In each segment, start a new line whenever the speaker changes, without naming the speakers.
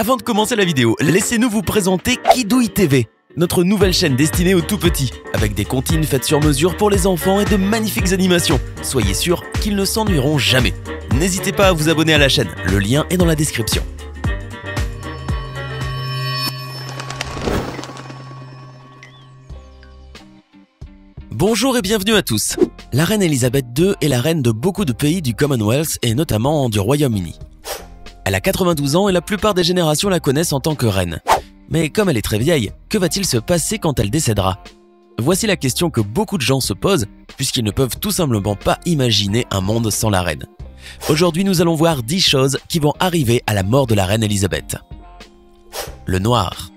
Avant de commencer la vidéo, laissez-nous vous présenter Kidouille TV, notre nouvelle chaîne destinée aux tout-petits, avec des comptines faites sur mesure pour les enfants et de magnifiques animations. Soyez sûrs qu'ils ne s'ennuieront jamais. N'hésitez pas à vous abonner à la chaîne, le lien est dans la description. Bonjour et bienvenue à tous. La reine Elisabeth II est la reine de beaucoup de pays du Commonwealth et notamment du Royaume-Uni. Elle a 92 ans et la plupart des générations la connaissent en tant que reine. Mais comme elle est très vieille, que va-t-il se passer quand elle décédera? Voici la question que beaucoup de gens se posent, puisqu'ils ne peuvent tout simplement pas imaginer un monde sans la reine. Aujourd'hui, nous allons voir 10 choses qui vont arriver à la mort de la reine Elisabeth. Le noir.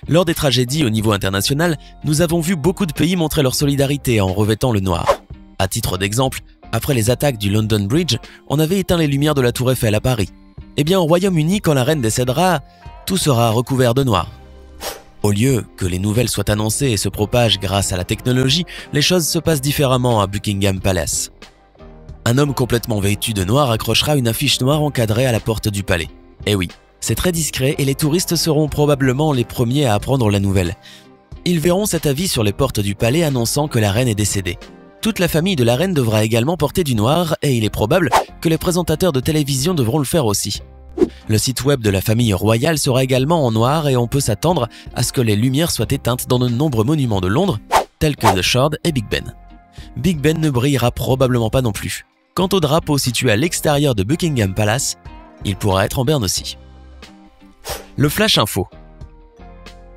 Lors des tragédies au niveau international, nous avons vu beaucoup de pays montrer leur solidarité en revêtant le noir. À titre d'exemple, après les attaques du London Bridge, on avait éteint les lumières de la Tour Eiffel à Paris. Eh bien, au Royaume-Uni, quand la reine décédera, tout sera recouvert de noir. Au lieu que les nouvelles soient annoncées et se propagent grâce à la technologie, les choses se passent différemment à Buckingham Palace. Un homme complètement vêtu de noir accrochera une affiche noire encadrée à la porte du palais. Eh oui, c'est très discret et les touristes seront probablement les premiers à apprendre la nouvelle. Ils verront cet avis sur les portes du palais annonçant que la reine est décédée. Toute la famille de la reine devra également porter du noir et il est probable que les présentateurs de télévision devront le faire aussi. Le site web de la famille royale sera également en noir et on peut s'attendre à ce que les lumières soient éteintes dans de nombreux monuments de Londres, tels que The Shard et Big Ben. Big Ben ne brillera probablement pas non plus. Quant au drapeau situé à l'extérieur de Buckingham Palace, il pourra être en berne aussi. Le Flash Info.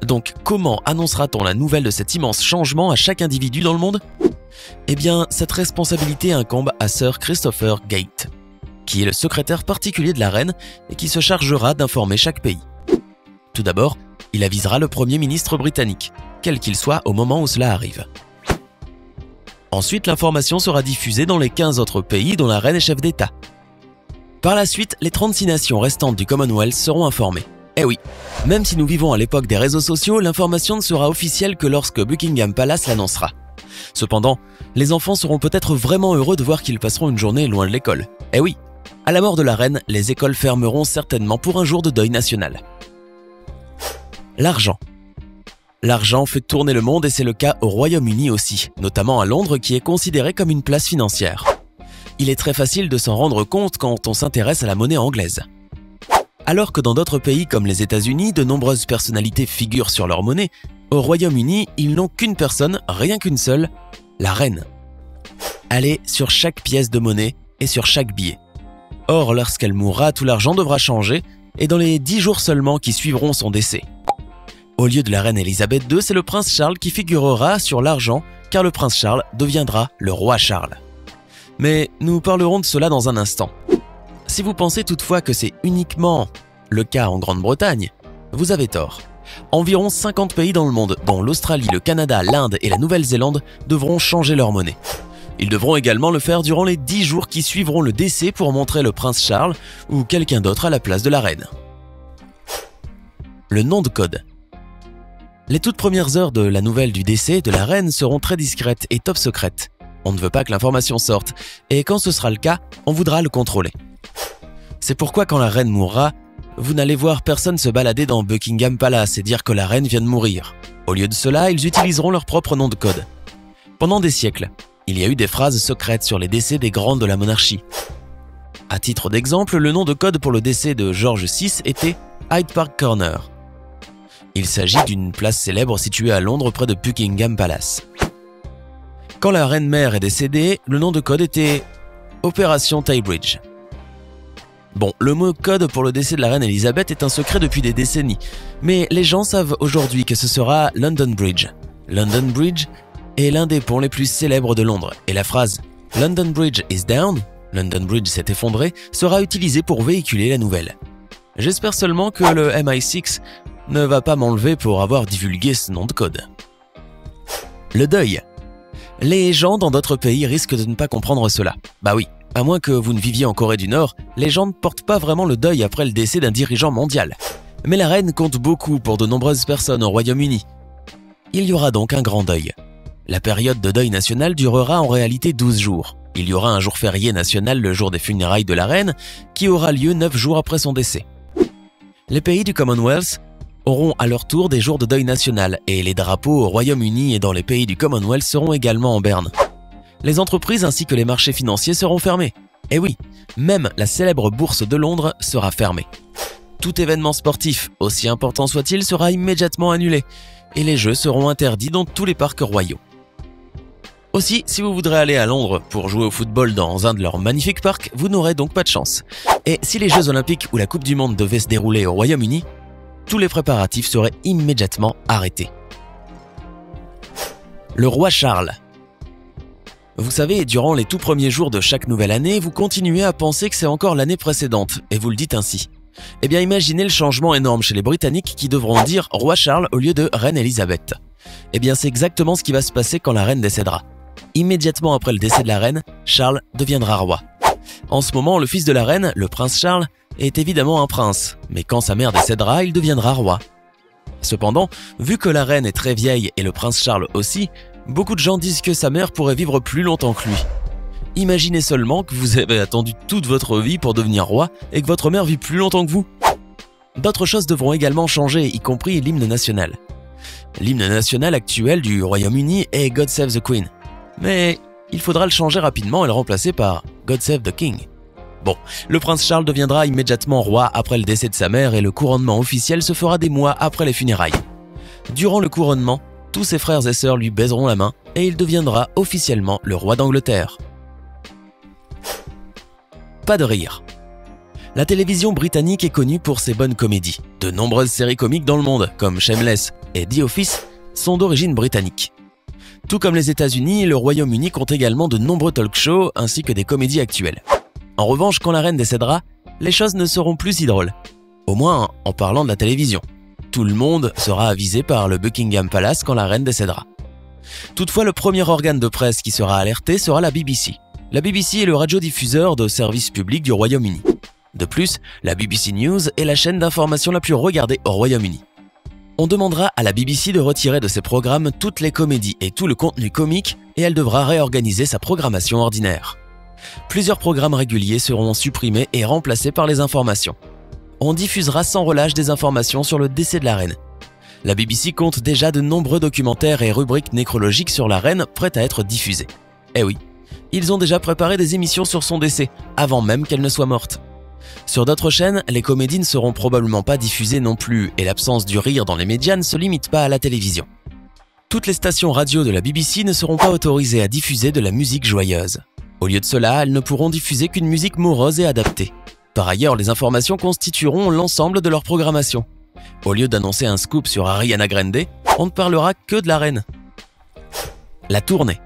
Donc, comment annoncera-t-on la nouvelle de cet immense changement à chaque individu dans le monde? Eh bien, cette responsabilité incombe à Sir Christopher Gate, qui est le secrétaire particulier de la reine et qui se chargera d'informer chaque pays. Tout d'abord, il avisera le Premier ministre britannique, quel qu'il soit au moment où cela arrive. Ensuite, l'information sera diffusée dans les 15 autres pays dont la reine est chef d'État. Par la suite, les 36 nations restantes du Commonwealth seront informées. Eh oui, même si nous vivons à l'époque des réseaux sociaux, l'information ne sera officielle que lorsque Buckingham Palace l'annoncera. Cependant, les enfants seront peut-être vraiment heureux de voir qu'ils passeront une journée loin de l'école. Eh oui, à la mort de la reine, les écoles fermeront certainement pour un jour de deuil national. L'argent. L'argent fait tourner le monde et c'est le cas au Royaume-Uni aussi, notamment à Londres qui est considéré comme une place financière. Il est très facile de s'en rendre compte quand on s'intéresse à la monnaie anglaise. Alors que dans d'autres pays comme les États-Unis, de nombreuses personnalités figurent sur leur monnaie, au Royaume-Uni, ils n'ont qu'une personne, rien qu'une seule, la reine. Elle est sur chaque pièce de monnaie et sur chaque billet. Or, lorsqu'elle mourra, tout l'argent devra changer, et dans les 10 jours seulement qui suivront son décès. Au lieu de la reine Elisabeth II, c'est le prince Charles qui figurera sur l'argent, car le prince Charles deviendra le roi Charles. Mais nous parlerons de cela dans un instant. Si vous pensez toutefois que c'est uniquement le cas en Grande-Bretagne, vous avez tort. Environ 50 pays dans le monde, dont l'Australie, le Canada, l'Inde et la Nouvelle-Zélande, devront changer leur monnaie. Ils devront également le faire durant les 10 jours qui suivront le décès pour montrer le prince Charles ou quelqu'un d'autre à la place de la reine. Le nom de code. Les toutes premières heures de la nouvelle du décès de la reine seront très discrètes et top secrètes. On ne veut pas que l'information sorte, et quand ce sera le cas, on voudra le contrôler. C'est pourquoi quand la reine mourra, vous n'allez voir personne se balader dans Buckingham Palace et dire que la reine vient de mourir. Au lieu de cela, ils utiliseront leur propre nom de code. Pendant des siècles, il y a eu des phrases secrètes sur les décès des grands de la monarchie. À titre d'exemple, le nom de code pour le décès de George VI était Hyde Park Corner. Il s'agit d'une place célèbre située à Londres près de Buckingham Palace. Quand la reine-mère est décédée, le nom de code était Opération Tie Bridge. Bon, le mot code pour le décès de la reine Elisabeth est un secret depuis des décennies, mais les gens savent aujourd'hui que ce sera London Bridge. London Bridge est l'un des ponts les plus célèbres de Londres, et la phrase « London Bridge is down » London Bridge s'est effondré sera utilisée pour véhiculer la nouvelle. J'espère seulement que le MI6 ne va pas m'enlever pour avoir divulgué ce nom de code. Le deuil. Les gens dans d'autres pays risquent de ne pas comprendre cela. Bah oui. À moins que vous ne viviez en Corée du Nord, les gens ne portent pas vraiment le deuil après le décès d'un dirigeant mondial. Mais la reine compte beaucoup pour de nombreuses personnes au Royaume-Uni. Il y aura donc un grand deuil. La période de deuil national durera en réalité 12 jours. Il y aura un jour férié national le jour des funérailles de la reine, qui aura lieu 9 jours après son décès. Les pays du Commonwealth auront à leur tour des jours de deuil national et les drapeaux au Royaume-Uni et dans les pays du Commonwealth seront également en berne. Les entreprises ainsi que les marchés financiers seront fermés. Et oui, même la célèbre bourse de Londres sera fermée. Tout événement sportif, aussi important soit-il, sera immédiatement annulé et les jeux seront interdits dans tous les parcs royaux. Aussi, si vous voudrez aller à Londres pour jouer au football dans un de leurs magnifiques parcs, vous n'aurez donc pas de chance. Et si les Jeux Olympiques ou la Coupe du Monde devaient se dérouler au Royaume-Uni, tous les préparatifs seraient immédiatement arrêtés. Le roi Charles. Vous savez, durant les tout premiers jours de chaque nouvelle année, vous continuez à penser que c'est encore l'année précédente, et vous le dites ainsi. Eh bien, imaginez le changement énorme chez les Britanniques qui devront dire « Roi Charles » au lieu de « Reine Elisabeth ». Eh bien, c'est exactement ce qui va se passer quand la reine décédera. Immédiatement après le décès de la reine, Charles deviendra roi. En ce moment, le fils de la reine, le prince Charles, est évidemment un prince, mais quand sa mère décédera, il deviendra roi. Cependant, vu que la reine est très vieille et le prince Charles aussi, beaucoup de gens disent que sa mère pourrait vivre plus longtemps que lui. Imaginez seulement que vous avez attendu toute votre vie pour devenir roi et que votre mère vit plus longtemps que vous. D'autres choses devront également changer, y compris l'hymne national. L'hymne national actuel du Royaume-Uni est God Save the Queen. Mais il faudra le changer rapidement et le remplacer par God Save the King. Bon, le prince Charles deviendra immédiatement roi après le décès de sa mère et le couronnement officiel se fera des mois après les funérailles. Durant le couronnement, tous ses frères et sœurs lui baiseront la main et il deviendra officiellement le roi d'Angleterre. Pas de rire. La télévision britannique est connue pour ses bonnes comédies. De nombreuses séries comiques dans le monde, comme Shameless et The Office, sont d'origine britannique. Tout comme les États-Unis, le Royaume-Uni compte également de nombreux talk-shows ainsi que des comédies actuelles. En revanche, quand la reine décédera, les choses ne seront plus si drôles. Au moins, en parlant de la télévision. Tout le monde sera avisé par le Buckingham Palace quand la reine décédera. Toutefois, le premier organe de presse qui sera alerté sera la BBC. La BBC est le radiodiffuseur de service public du Royaume-Uni. De plus, la BBC News est la chaîne d'information la plus regardée au Royaume-Uni. On demandera à la BBC de retirer de ses programmes toutes les comédies et tout le contenu comique et elle devra réorganiser sa programmation ordinaire. Plusieurs programmes réguliers seront supprimés et remplacés par les informations. On diffusera sans relâche des informations sur le décès de la reine. La BBC compte déjà de nombreux documentaires et rubriques nécrologiques sur la reine prêtes à être diffusés. Eh oui, ils ont déjà préparé des émissions sur son décès, avant même qu'elle ne soit morte. Sur d'autres chaînes, les comédies ne seront probablement pas diffusées non plus et l'absence du rire dans les médias ne se limite pas à la télévision. Toutes les stations radio de la BBC ne seront pas autorisées à diffuser de la musique joyeuse. Au lieu de cela, elles ne pourront diffuser qu'une musique morose et adaptée. Par ailleurs, les informations constitueront l'ensemble de leur programmation. Au lieu d'annoncer un scoop sur Ariana Grande, on ne parlera que de la reine. La tournée.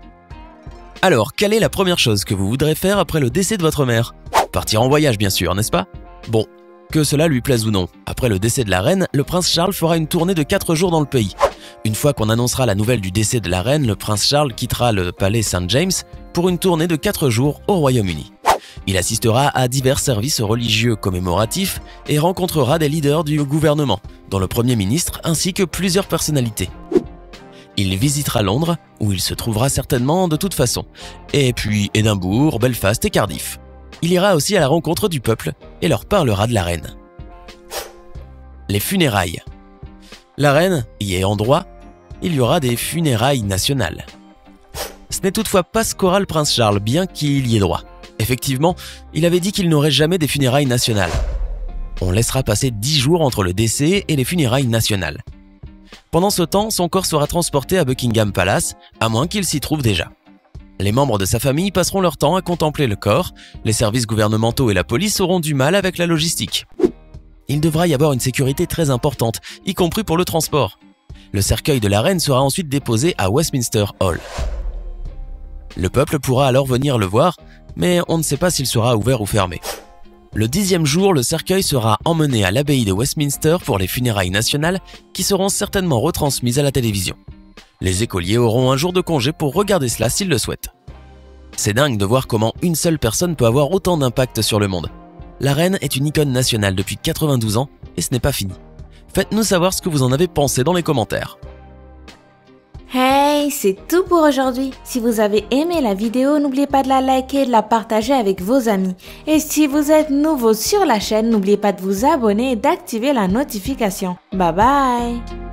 Alors, quelle est la première chose que vous voudrez faire après le décès de votre mère? Partir en voyage bien sûr, n'est-ce pas? Bon, que cela lui plaise ou non, après le décès de la reine, le prince Charles fera une tournée de 4 jours dans le pays. Une fois qu'on annoncera la nouvelle du décès de la reine, le prince Charles quittera le palais St. James pour une tournée de 4 jours au Royaume-Uni. Il assistera à divers services religieux commémoratifs et rencontrera des leaders du gouvernement, dont le Premier ministre ainsi que plusieurs personnalités. Il visitera Londres, où il se trouvera certainement de toute façon, et puis Édimbourg, Belfast et Cardiff. Il ira aussi à la rencontre du peuple et leur parlera de la reine. Les funérailles. La reine y ayant droit, il y aura des funérailles nationales. Ce n'est toutefois pas ce qu'aura le prince Charles, bien qu'il y ait droit. Effectivement, il avait dit qu'il n'aurait jamais des funérailles nationales. On laissera passer 10 jours entre le décès et les funérailles nationales. Pendant ce temps, son corps sera transporté à Buckingham Palace, à moins qu'il s'y trouve déjà. Les membres de sa famille passeront leur temps à contempler le corps, les services gouvernementaux et la police auront du mal avec la logistique. Il devra y avoir une sécurité très importante, y compris pour le transport. Le cercueil de la reine sera ensuite déposé à Westminster Hall. Le peuple pourra alors venir le voir, mais on ne sait pas s'il sera ouvert ou fermé. Le 10e jour, le cercueil sera emmené à l'abbaye de Westminster pour les funérailles nationales qui seront certainement retransmises à la télévision. Les écoliers auront un jour de congé pour regarder cela s'ils le souhaitent. C'est dingue de voir comment une seule personne peut avoir autant d'impact sur le monde. La reine est une icône nationale depuis 92 ans et ce n'est pas fini. Faites-nous savoir ce que vous en avez pensé dans les commentaires.
Hey! Hey, c'est tout pour aujourd'hui. Si vous avez aimé la vidéo, n'oubliez pas de la liker et de la partager avec vos amis. Et si vous êtes nouveau sur la chaîne, n'oubliez pas de vous abonner et d'activer la notification. Bye bye!